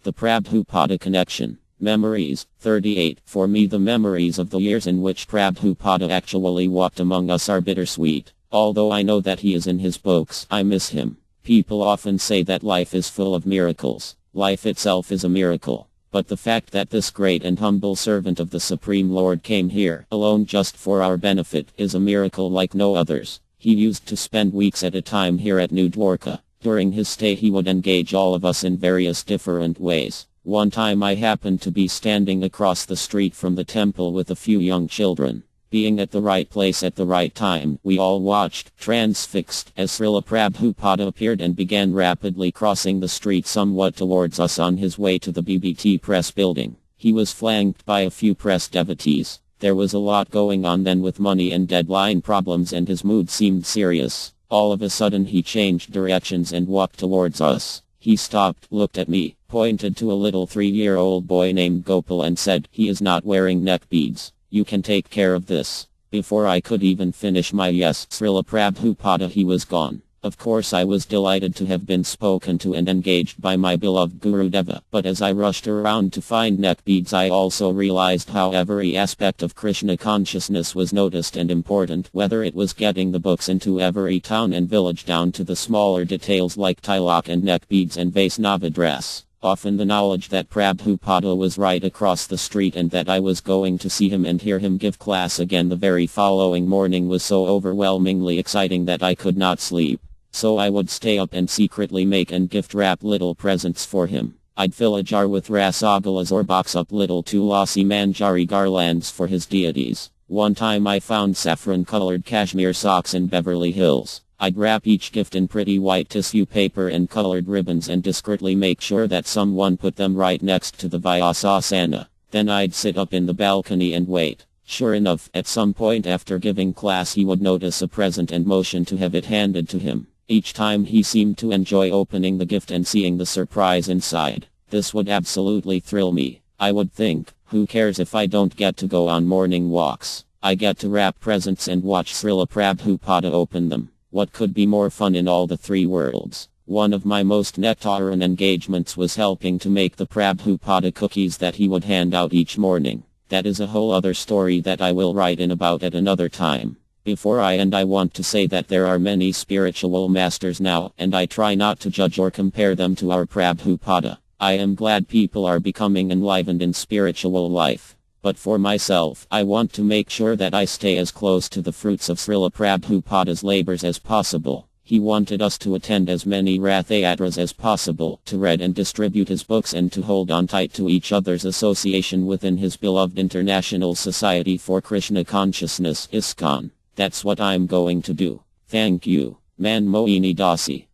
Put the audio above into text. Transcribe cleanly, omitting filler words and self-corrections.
The Prabhupada Connection. Memories. 38. For me, the memories of the years in which Prabhupada actually walked among us are bittersweet. Although I know that he is in his books, I miss him. People often say that life is full of miracles. Life itself is a miracle. But the fact that this great and humble servant of the Supreme Lord came here alone just for our benefit is a miracle like no others. He used to spend weeks at a time here at New Dwarka. During his stay he would engage all of us in various different ways. One time I happened to be standing across the street from the temple with a few young children. Being at the right place at the right time, we all watched, transfixed, as Srila Prabhupada appeared and began rapidly crossing the street somewhat towards us on his way to the BBT press building. He was flanked by a few press devotees. There was a lot going on then with money and deadline problems, and his mood seemed serious. All of a sudden he changed directions and walked towards us. He stopped, looked at me, pointed to a little 3-year-old boy named Gopal and said, "He is not wearing neck beads. You can take care of this." Before I could even finish my yes, Srila Prabhupada, he was gone. Of course I was delighted to have been spoken to and engaged by my beloved Gurudeva, but as I rushed around to find neck beads I also realized how every aspect of Krishna consciousness was noticed and important, whether it was getting the books into every town and village down to the smaller details like tilak and neck beads and Vaisnava dress. Often the knowledge that Prabhupada was right across the street and that I was going to see him and hear him give class again the very following morning was so overwhelmingly exciting that I could not sleep. So I would stay up and secretly make and gift wrap little presents for him. I'd fill a jar with rasagalas or box up little tulasi manjari garlands for his deities. One time I found saffron-colored cashmere socks in Beverly Hills. I'd wrap each gift in pretty white tissue paper and colored ribbons and discreetly make sure that someone put them right next to the Vyasasana. Then I'd sit up in the balcony and wait. Sure enough, at some point after giving class he would notice a present and motion to have it handed to him. Each time he seemed to enjoy opening the gift and seeing the surprise inside. This would absolutely thrill me. I would think, who cares if I don't get to go on morning walks? I get to wrap presents and watch Srila Prabhupada open them. What could be more fun in all the three worlds? One of my most nectarine engagements was helping to make the Prabhupada cookies that he would hand out each morning. That is a whole other story that I will write in about at another time. Before I end, I want to say that there are many spiritual masters now, and I try not to judge or compare them to our Prabhupada. I am glad people are becoming enlivened in spiritual life. But for myself, I want to make sure that I stay as close to the fruits of Srila Prabhupada's labors as possible. He wanted us to attend as many Rathayatras as possible, to read and distribute his books, and to hold on tight to each other's association within his beloved International Society for Krishna Consciousness, ISKCON. That's what I'm going to do. Thank you. Manmohini Dasi.